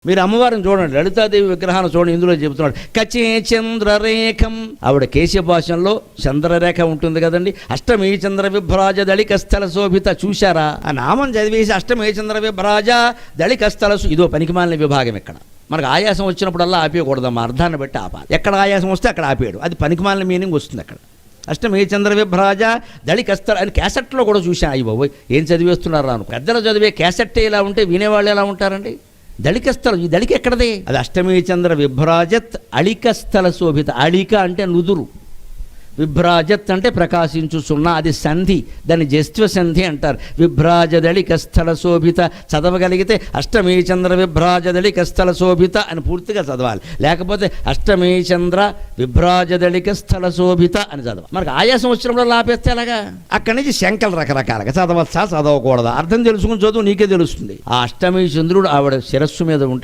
మీరు అమ్మవారిని చూడండి, లలితాదేవి విగ్రహాన్ని చూడండి. ఇందులో చెబుతున్నాడు కచే చంద్రరేఖం. ఆవిడ కేశభాషంలో చంద్రరేఖ ఉంటుంది కదండి. అష్టమీ చంద్ర విభ్రాజ దళికస్థల శోభిత. చూశారా? ఆ నామం చదివేసి అష్టమీ చంద్ర విభ్రాజ దళికస్థల. ఇదో పనికిమాలిన విభాగం. ఇక్కడ మనకు ఆయాసం వచ్చినప్పుడల్లా ఆపేయకూడదమ్మా, అర్థాన్ని బట్టి ఆపాలి. ఎక్కడ ఆయాసం వస్తే అక్కడ ఆపేయడు, అది పనికిమాలిన మీనింగ్ వస్తుంది అక్కడ. అష్టమీ చంద్ర విభ్రాజ దళికస్థల అని క్యాసెట్లో కూడా చూశాను. అయ్యి బాబోయ్ ఏం చదివేస్తున్నారా అనుకో. పెద్దలు చదివే క్యాసెట్టే ఇలా ఉంటే వినేవాళ్ళు ఎలా ఉంటారండి? దళికస్థలం, ఈ దళిక ఎక్కడదే? అది అష్టమీ చంద్ర విభ్రాజత్ అళికస్థల శోభిత. అళిక అంటే నుదురు, విభ్రాజత్ అంటే ప్రకాశించు సున్నా, అది సంధి, దాన్ని జస్త్వ సంధి అంటారు. విభ్రాజదళికస్థల శోభిత చదవగలిగితే అష్టమీ చంద్ర విభ్రాజదళికస్థల శోభిత అని పూర్తిగా చదవాలి. లేకపోతే అష్టమీ చంద్ర విభ్రాజదళికస్థల శోభిత అని చదవాలి. మనకు ఆయాసం వచ్చినప్పుడు ఆపేస్తే అలాగా. అక్కడి నుంచి శంకలు రకరకాలుగా చదవచ్చా చదవకూడదా అర్థం తెలుసుకుని చదువు, నీకే తెలుస్తుంది. ఆ అష్టమీ చంద్రుడు ఆవిడ శిరస్సు మీద ఉంటాడు.